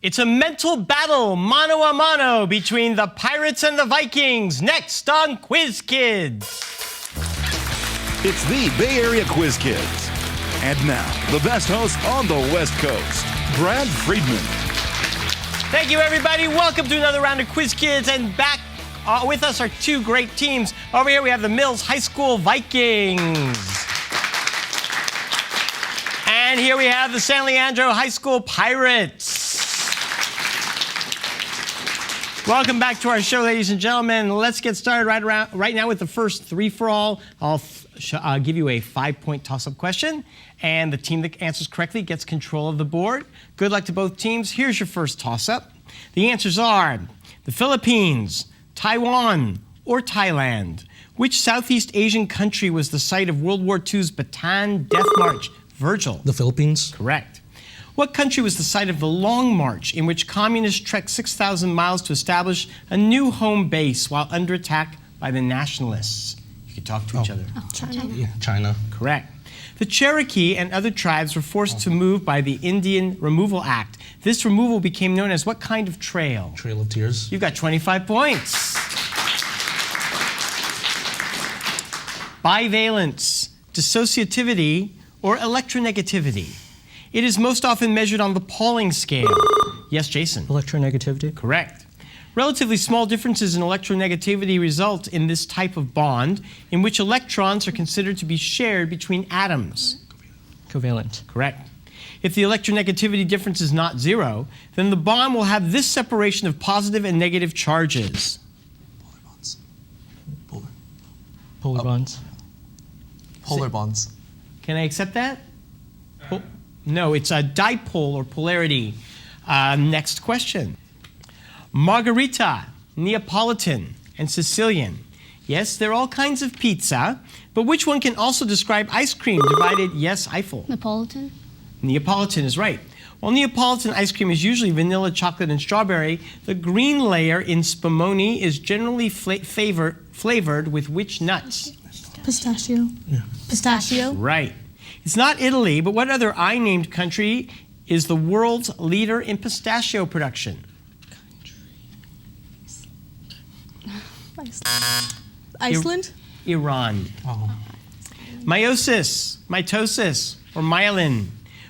It's a mental battle, mano a mano, between the Pirates and the Vikings, next on Quiz Kids. It's the Bay Area Quiz Kids. And now, the best host on the West Coast, Brad Friedman. Thank you, everybody. Welcome to another round of Quiz Kids. And back with us are two great teams. Over here, we have the Mills High School Vikings. And here we have the San Leandro High School Pirates. Welcome back to our show, ladies and gentlemen. Let's get started right now with the first three-for-all. I'll give you a 5-point toss-up question, and the team that answers correctly gets control of the board. Good luck to both teams. Here's your first toss-up. The answers are the Philippines, Taiwan, or Thailand. Which Southeast Asian country was the site of World War II's Bataan Death March? Virgil. The Philippines. Correct. What country was the site of the Long March, in which communists trekked 6,000 miles to establish a new home base while under attack by the nationalists? You can talk to each other. China. Yeah, China. Correct. The Cherokee and other tribes were forced to move by the Indian Removal Act. This removal became known as what kind of trail? Trail of Tears. You've got 25 points. Bivalence, dissociativity, or electronegativity. It is most often measured on the Pauling scale. Yes, Jason? Electronegativity? Correct. Relatively small differences in electronegativity result in this type of bond, in which electrons are considered to be shared between atoms. Covalent. Correct. If the electronegativity difference is not zero, then the bond will have this separation of positive and negative charges. Polar bonds. Polar bonds. Polar bonds. Can I accept that? No, it's a dipole or polarity. Next question. Margarita, Neapolitan, and Sicilian. Yes, they're all kinds of pizza, but which one can also describe ice cream divided? Yes, Eiffel. Neapolitan. Neapolitan is right. While Neapolitan ice cream is usually vanilla, chocolate, and strawberry, the green layer in Spumoni is generally flavored with which nuts? Pistachio. Yeah. Pistachio. Right. It's not Italy, but what other I-named country is the world's leader in pistachio production? Iceland. Iran. Oh. Meiosis, mitosis, or myelin.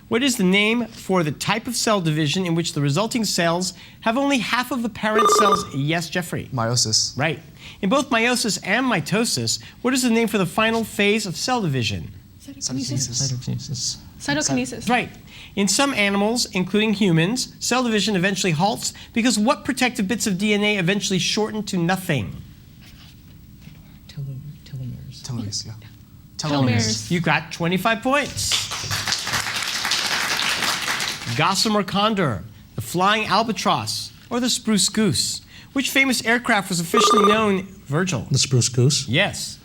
What is the name for the type of cell division in which the resulting cells have only half of the parent cells? Yes, Jeffrey. Meiosis. Right. In both meiosis and mitosis, what is the name for the final phase of cell division? Cytokinesis. Cytokinesis. Right. In some animals, including humans, cell division eventually halts because what protective bits of DNA eventually shorten to nothing? Telomeres. Telomeres, yeah. Telomeres. You got 25 points. Gossamer condor, the flying albatross, or the spruce goose. Which famous aircraft was officially known? Virgil. The Spruce Goose. Yes.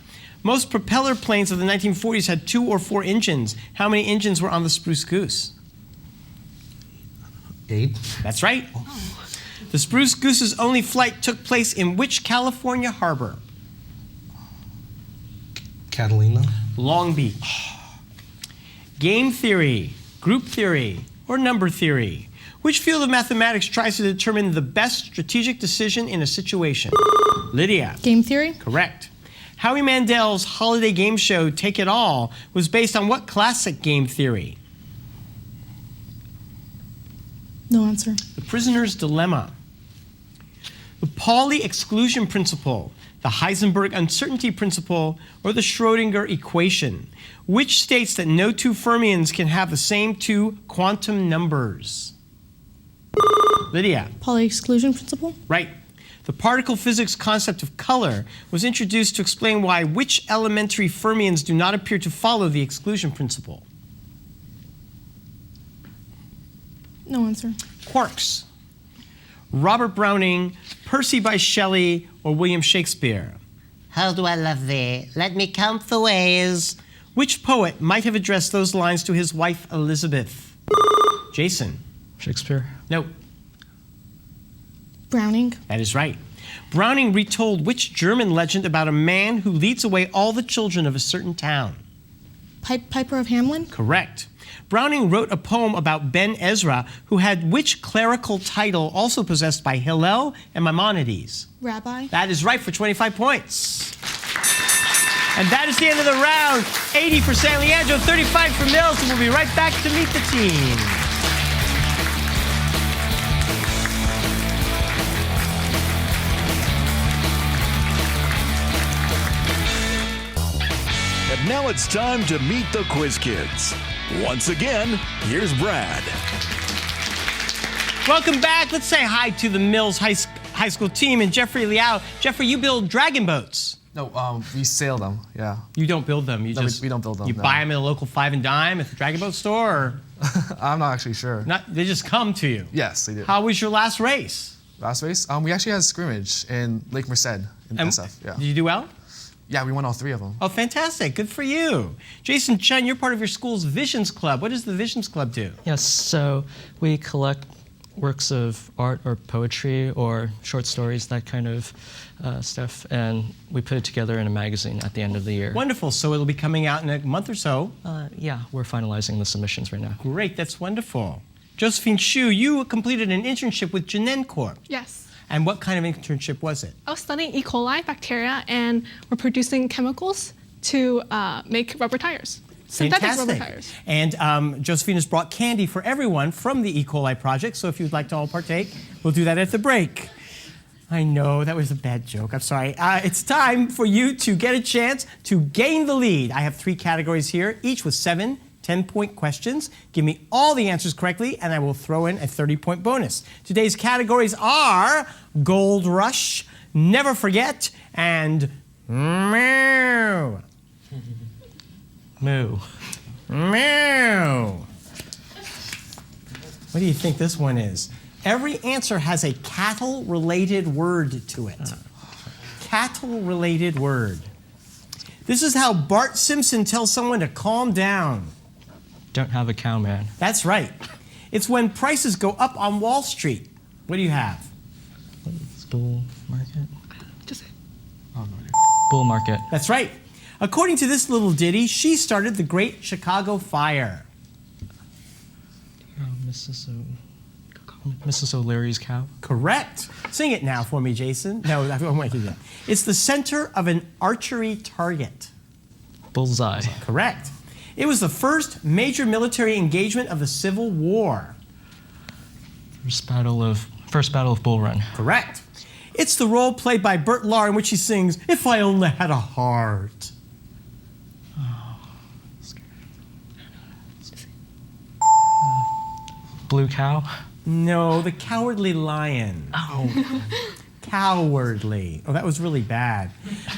Most propeller planes of the 1940s had 2 or 4 engines. How many engines were on the Spruce Goose? 8. That's right. The Spruce Goose's only flight took place in which California harbor? Catalina. Long Beach. Game theory, group theory, or number theory? Which field of mathematics tries to determine the best strategic decision in a situation? Lydia. Game theory. Correct. Howie Mandel's holiday game show, Take It All, was based on what classic game theory? No answer. The prisoner's dilemma. The Pauli exclusion principle, the Heisenberg uncertainty principle, or the Schrödinger equation, which states that no two fermions can have the same two quantum numbers? Lydia. Pauli exclusion principle. Right. The particle physics concept of color was introduced to explain why which elementary fermions do not appear to follow the exclusion principle? No answer. Quarks. Robert Browning, Percy Bysshe Shelley, or William Shakespeare? How do I love thee? Let me count the ways. Which poet might have addressed those lines to his wife Elizabeth? Jason. Shakespeare. No. Browning. That is right. Browning retold which German legend about a man who leads away all the children of a certain town? Piper of Hamelin. Correct. Browning wrote a poem about Ben Ezra, who had which clerical title also possessed by Hillel and Maimonides? Rabbi. That is right for 25 points. And that is the end of the round. 80 for San Leandro, 35 for Mills, and we'll be right back to meet the team. And now it's time to meet the Quiz Kids. Once again, here's Brad. Welcome back. Let's say hi to the Mills High School team and Jeffrey Liao. Jeffrey, you build dragon boats. No, we sail them. Yeah. You don't build them. You No, just we don't build them, You no. buy them at a local 5 and dime at the Dragon Boat store, or I'm not actually sure. they just come to you. Yes, they do. How was your last race? Last race, we actually had a scrimmage in Lake Merced in And SF. Yeah. Did you do well? Yeah, we won all 3 of them. Oh, fantastic. Good for you. Jason Chen, you're part of your school's Visions Club. What does the Visions Club do? Yes, so we collect works of art or poetry or short stories, that kind of stuff, and we put it together in a magazine at the end of the year. Wonderful. So it'll be coming out in a month or so. Yeah, we're finalizing the submissions right now. Great. That's wonderful. Josephine Shu, you completed an internship with Genencorp. Yes. And what kind of internship was it? I was studying E. coli bacteria, and we're producing chemicals to make rubber tires. Synthetic rubber tires. And Josephine has brought candy for everyone from the E. coli project, so if you'd like to all partake, we'll do that at the break. I know, that was a bad joke. I'm sorry. It's time for you to get a chance to gain the lead. I have 3 categories here, each with 7 10-point questions. Give me all the answers correctly, and I will throw in a 30-point bonus. Today's categories are Gold Rush, Never Forget, and Meow. Moo. Meow. What do you think this one is? Every answer has a cattle-related word to it. Cattle-related word. This is how Bart Simpson tells someone to calm down. Don't have a cow, man. That's right. It's when prices go up on Wall Street. What do you have? Bull market? Just Bull market. That's right. According to this little ditty, she started the Great Chicago Fire. Mrs. O'Leary's cow? Correct. Sing it now for me, Jason. No, I don't want to do that. It's the center of an archery target. Bullseye. Correct. It was the first major military engagement of the Civil War. First battle of Bull Run. Correct. It's the role played by Bert Lahr in which he sings, "If I Only Had a Heart." Blue cow? No, the Cowardly Lion. Oh. Cowardly. Oh, that was really bad.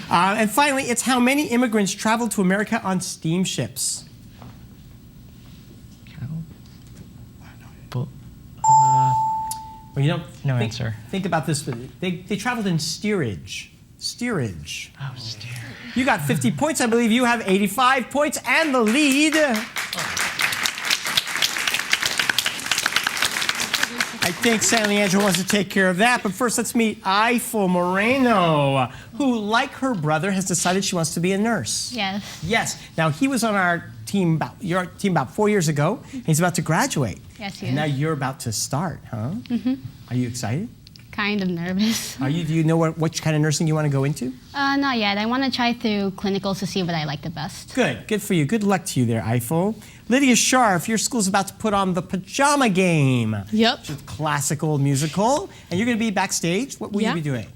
And finally, it's how many immigrants traveled to America on steamships. Cow? Bull. Well, you don't No think, answer. Think about this. They traveled in steerage. Steerage. Oh, steer. You got 50 points. I believe you have 85 points and the lead. I think San Leandro wants to take care of that. But first, let's meet Eiffel Moreno, who, like her brother, has decided she wants to be a nurse. Yes. Yes. Now, he was on our team, your team about 4 years ago. And he's about to graduate. Yes, he And is. now you're about to start, huh? Mm-hmm. Are you excited? Kind of nervous. Do you know what kind of nursing you want to go into? Not yet. I want to try through clinicals to see what I like the best. Good for you. Good luck to you there, Eiffel. Lydia Scharf, your school's about to put on the Pajama Game. Yep. It's a classical musical, and you're going to be backstage. What will you be doing?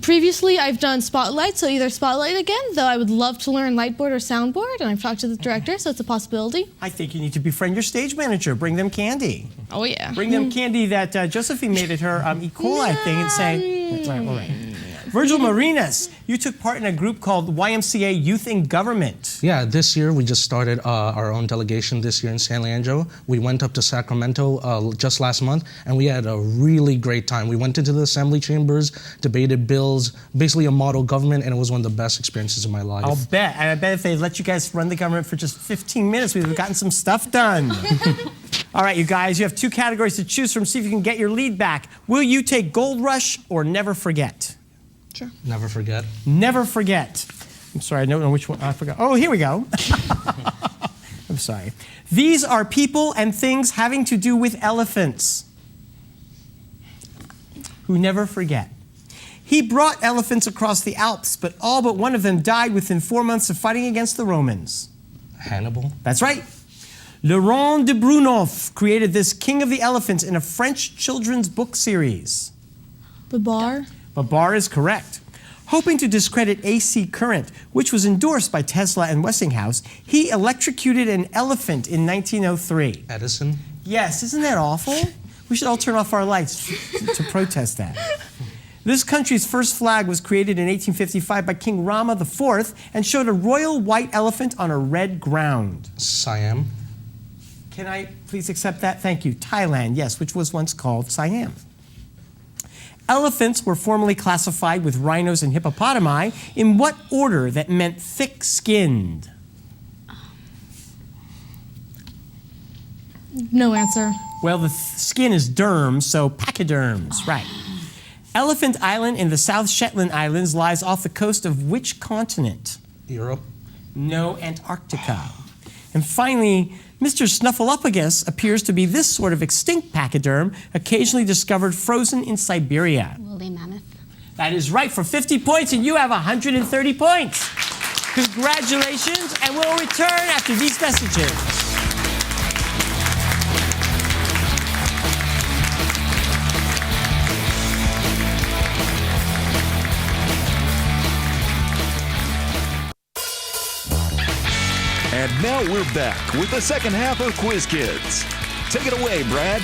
Previously, I've done Spotlight, so either Spotlight again, though I would love to learn Lightboard or Soundboard, and I've talked to the director, so it's a possibility. I think you need to befriend your stage manager. Bring them candy. Oh, yeah. Bring them candy that Josephine made at her E. coli thing and say, all right. Virgil Marinas, you took part in a group called YMCA Youth in Government. Yeah, this year we just started our own delegation this year in San Leandro. We went up to Sacramento just last month, and we had a really great time. We went into the assembly chambers, debated bills, basically a model government, and it was one of the best experiences of my life. I'll bet. And I bet if they let you guys run the government for just 15 minutes, we would have gotten some stuff done. All right, you guys, you have 2 categories to choose from. See if you can get your lead back. Will you take Gold Rush or Never Forget? Sure. Never forget. Never Forget. I'm sorry, I don't know which one. I forgot. Oh, here we go. sorry. These are people and things having to do with elephants. Who never forget. He brought elephants across the Alps, but all but one of them died within 4 months of fighting against the Romans. Hannibal. That's right. Laurent de Brunoff created this King of the Elephants in a French children's book series. Babar. Babar is correct. Hoping to discredit AC current, which was endorsed by Tesla and Westinghouse, he electrocuted an elephant in 1903. Edison. Yes, isn't that awful? We should all turn off our lights to protest that. This country's first flag was created in 1855 by King Rama IV and showed a royal white elephant on a red ground. Siam. Can I please accept that? Thank you. Thailand, yes, which was once called Siam. Elephants were formerly classified with rhinos and hippopotami in what order that meant thick-skinned? No answer. Well, the skin is derm, so pachyderms, right. Elephant Island in the South Shetland Islands lies off the coast of which continent? Europe. No, Antarctica. And finally, Mr. Snuffleupagus appears to be this sort of extinct pachyderm, occasionally discovered frozen in Siberia. Woolly mammoth. That is right for 50 points, and you have 130 points. Congratulations, and we'll return after these messages. And now we're back with the second half of Quiz Kids. Take it away, Brad.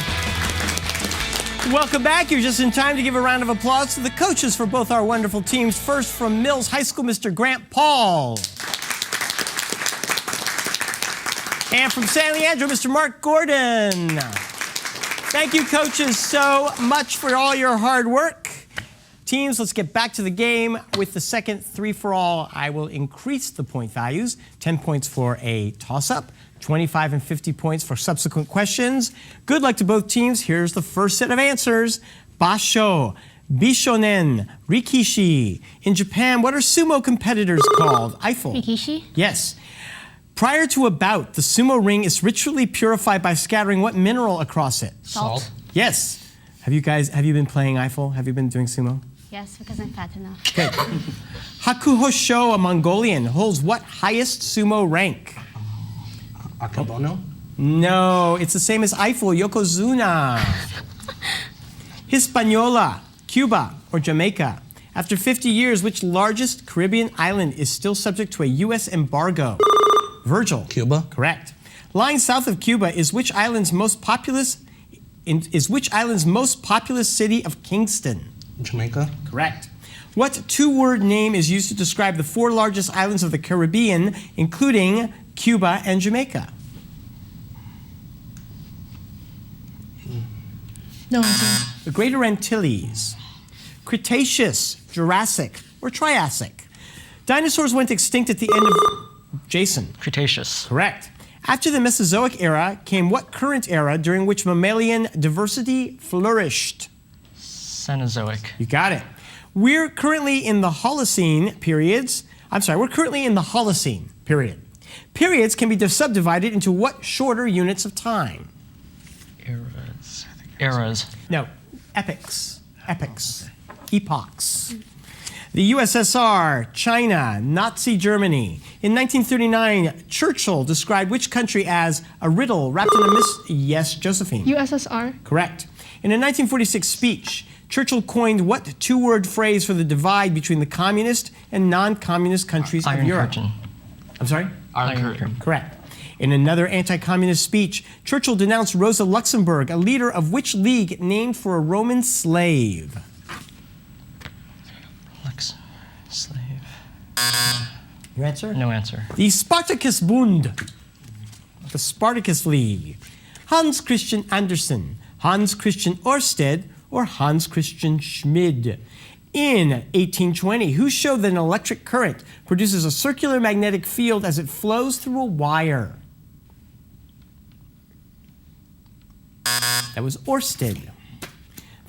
Welcome back. You're just in time to give a round of applause to the coaches for both our wonderful teams. First from Mills High School, Mr. Grant Paul. And from San Leandro, Mr. Mark Gordon. Thank you, coaches, so much for all your hard work. Teams, let's get back to the game. With the second three-for-all, I will increase the point values. 10 points for a toss-up, 25 and 50 points for subsequent questions. Good luck to both teams. Here's the first set of answers. Basho, Bishonen, Rikishi. In Japan, what are sumo competitors called? Eiffel. Rikishi? Yes. Prior to a bout, the sumo ring is ritually purified by scattering what mineral across it? Salt. Yes. Have you been playing Eiffel? Have you been doing sumo? Yes, because I'm fat enough. Okay. Hakuhosho, a Mongolian, holds what highest sumo rank? Akebono. No, it's the same as Eiffel, Yokozuna. Hispaniola, Cuba, or Jamaica. After 50 years, which largest Caribbean island is still subject to a U.S. embargo? Virgil. Cuba. Correct. Lying south of Cuba is which island's most populous city of Kingston? Jamaica. Correct. What two-word name is used to describe the four largest islands of the Caribbean, including Cuba and Jamaica? No answer. The Greater Antilles. Cretaceous, Jurassic, or Triassic? Dinosaurs went extinct at the end of... Jason. Cretaceous. Correct. After the Mesozoic era came what current era during which mammalian diversity flourished? Cenozoic. You got it. We're currently in the Holocene periods. We're currently in the Holocene period. Periods can be subdivided into what shorter units of time? Eras. No, epochs. Epochs. The USSR, China, Nazi Germany. In 1939, Churchill described which country as a riddle wrapped in a Yes, Josephine. USSR. Correct. In a 1946 speech, Churchill coined what two-word phrase for the divide between the communist and non-communist countries of Iron Europe? Curtain. I'm sorry? Iron Curtain. Correct. In another anti-communist speech, Churchill denounced Rosa Luxemburg, a leader of which league named for a Roman slave? Slave. Your answer? No answer. The Spartacus Bund, the Spartacus League. Hans Christian Andersen, Hans Christian Ørsted, or Hans Christian Schmid. In 1820, who showed that an electric current produces a circular magnetic field as it flows through a wire? That was Ørsted.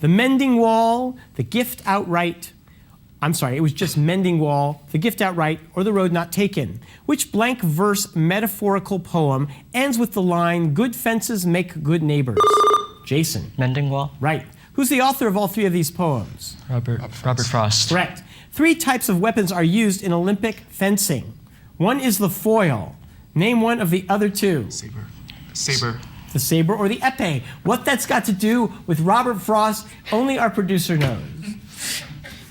The Mending Wall, the Gift Outright, I'm sorry, it was just Mending Wall, The Gift Outright, or The Road Not Taken. Which blank verse metaphorical poem ends with the line, good fences make good neighbors? Jason. Mending Wall. Right. Who's the author of all three of these poems? Robert Frost. Correct. 3 types of weapons are used in Olympic fencing. One is the foil. Name one of the other 2. Saber. The saber or the epee. What that's got to do with Robert Frost, only our producer knows.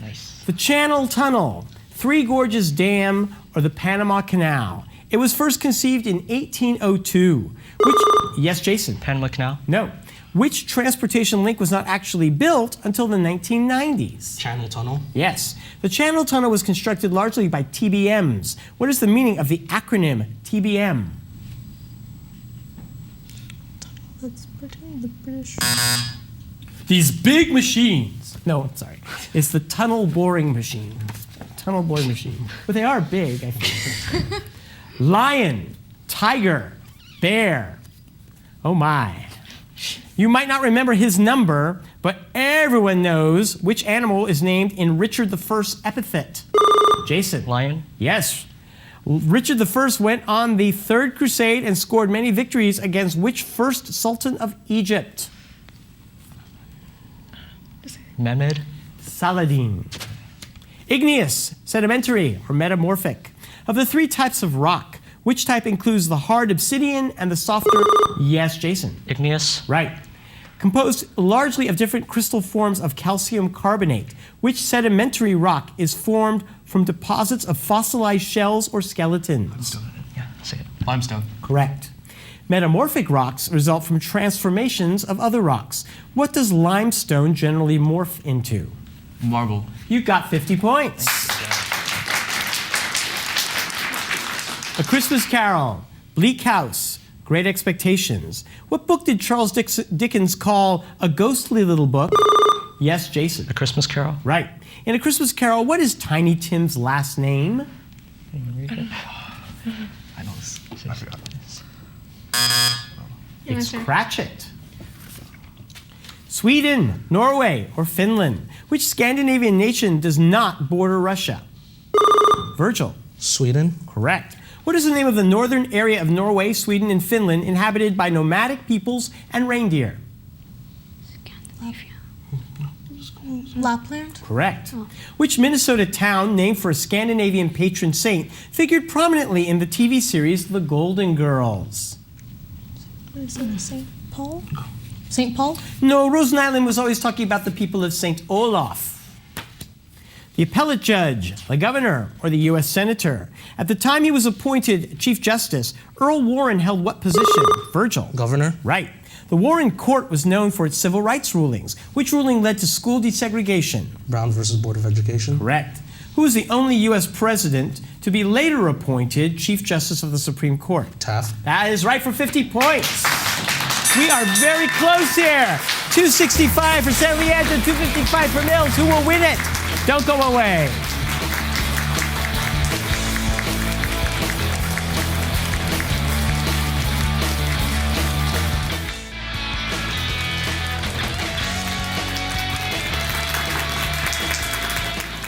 Nice. The Channel Tunnel, Three Gorges Dam, or the Panama Canal. It was first conceived in 1802. Yes, Jason? Panama Canal. No. Which transportation link was not actually built until the 1990s? Channel Tunnel. Yes. The Channel Tunnel was constructed largely by TBMs. What is the meaning of the acronym TBM? That's the British. These big machines. No, I'm sorry. It's the tunnel boring machine. Tunnel boring machine. But they are big, I think. Lion, tiger, bear. Oh my. You might not remember his number, but everyone knows which animal is named in Richard I's epithet. Jason. Lion. Yes. Richard I went on the Third Crusade and scored many victories against which first Sultan of Egypt? Mehmed. Saladin. Igneous, sedimentary, or metamorphic. Of the 3 types of rock, which type includes the hard obsidian and the softer? Yes, Jason. Igneous. Right. Composed largely of different crystal forms of calcium carbonate, which sedimentary rock is formed from deposits of fossilized shells or skeletons? Yeah, say it. Limestone. Correct. Metamorphic rocks result from transformations of other rocks. What does limestone generally morph into? Marble. You got 50 points. A Christmas Carol, Bleak House, Great Expectations. What book did Charles Dickens call a ghostly little book? Yes, Jason. A Christmas Carol. Right. In A Christmas Carol, what is Tiny Tim's last name? I know this. I forgot. It's Cratchit. Sweden, Norway, or Finland. Which Scandinavian nation does not border Russia? Virgil. Sweden. Correct. What is the name of the northern area of Norway, Sweden, and Finland inhabited by nomadic peoples and reindeer? Lapland. Correct. Which Minnesota town, named for a Scandinavian patron saint, figured prominently in the TV series The Golden Girls? What is it? St. Paul? St. Paul? No, Rosen Island was always talking about the people of St. Olaf. The appellate judge, the governor, or the U.S. senator. At the time he was appointed Chief Justice, Earl Warren held what position? Virgil. Governor. Right. The Warren Court was known for its civil rights rulings. Which ruling led to school desegregation? Brown versus Board of Education. Correct. Who is the only U.S. president to be later appointed Chief Justice of the Supreme Court? Taft. That is right for 50 points. We are very close here. 265 for San Leandro, 255 for Mills. Who will win it? Don't go away.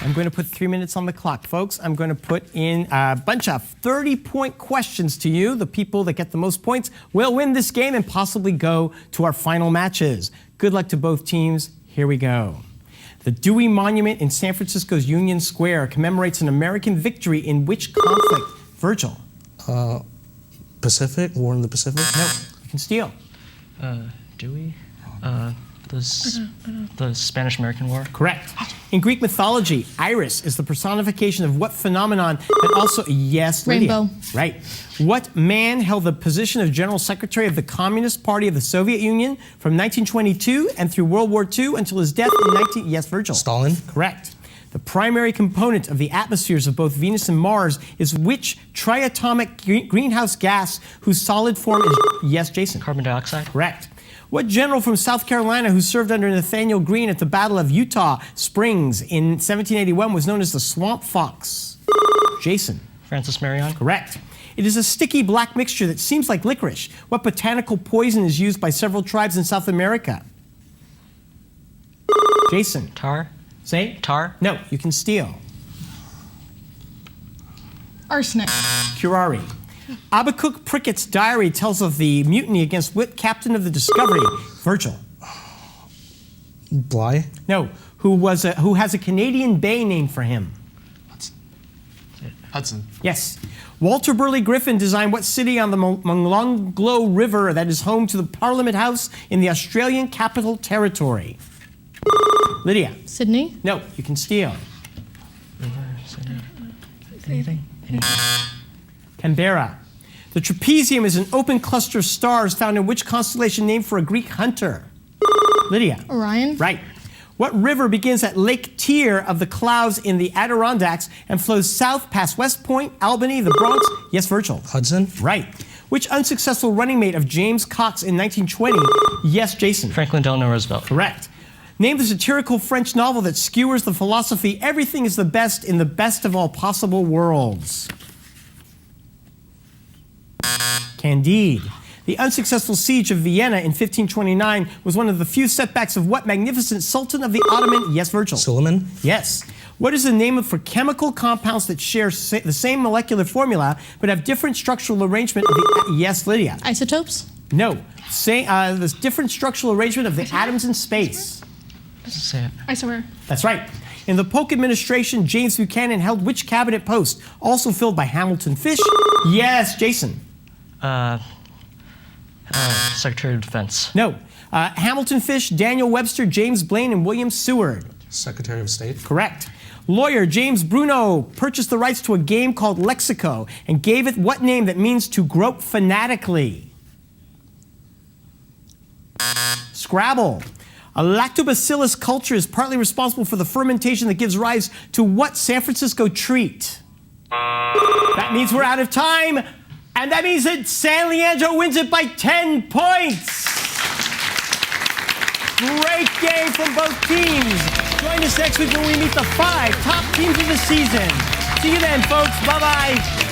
I'm going to put 3 minutes on the clock, folks. I'm going to put in a bunch of 30-point questions to you. The people that get the most points will win this game and possibly go to our final matches. Good luck to both teams. Here we go. The Dewey Monument in San Francisco's Union Square commemorates an American victory in which conflict? Virgil. Pacific. War in the Pacific. No, you can steal. Dewey? The Spanish-American War? Correct. In Greek mythology, Iris is the personification of what phenomenon that also, yes, Lydia. Rainbow. Right. What man held the position of General Secretary of the Communist Party of the Soviet Union from 1922 and through World War II until his death in yes, Virgil. Stalin. Correct. The primary component of the atmospheres of both Venus and Mars is which triatomic greenhouse gas whose solid form is, yes, Jason. Carbon dioxide? Correct. What general from South Carolina who served under Nathaniel Greene at the Battle of Eutaw Springs in 1781 was known as the Swamp Fox? Jason. Francis Marion? Correct. It is a sticky black mixture that seems like licorice. What botanical poison is used by several tribes in South America? Jason. Tar? Say? Tar? No, you can steal. Arsenic. Curari. Abakuk Prickett's diary tells of the mutiny against what captain of the Discovery? Virgil. Bly. No, who has a Canadian bay named for him? Hudson. Yes. Walter Burley Griffin designed what city on the Molonglo River that is home to the Parliament House in the Australian Capital Territory? Lydia. Sydney. No, you can steal. Anything? Canberra. The trapezium is an open cluster of stars found in which constellation named for a Greek hunter? Lydia. Orion. Right. What river begins at Lake Tyr of the Clouds in the Adirondacks and flows south past West Point, Albany, the Bronx? Yes, Virgil. Hudson. Right. Which unsuccessful running mate of James Cox in 1920? Yes, Jason. Franklin Delano Roosevelt. Correct. Name the satirical French novel that skewers the philosophy everything is the best in the best of all possible worlds? Candide. The unsuccessful siege of Vienna in 1529 was one of the few setbacks of what magnificent Sultan of the Ottoman? Yes, Virgil. Suleiman. Yes. What is the name for chemical compounds that share the same molecular formula but have different structural arrangement of the? Yes, Lydia. Isotopes. No. The different structural arrangement of the atoms in space. Say it. Isomer. That's right. In the Polk administration, James Buchanan held which cabinet post? Also filled by Hamilton Fish? Yes, Jason. Secretary of Defense. No. Hamilton Fish, Daniel Webster, James Blaine, and William Seward. Secretary of State. Correct. Lawyer James Bruno purchased the rights to a game called Lexico and gave it what name that means to grope fanatically? Scrabble. A lactobacillus culture is partly responsible for the fermentation that gives rise to what San Francisco treat? That means we're out of time, and that means that San Leandro wins it by 10 points. Great game from both teams. Join us next week when we meet the 5 top teams of the season. See you then, folks. Bye-bye.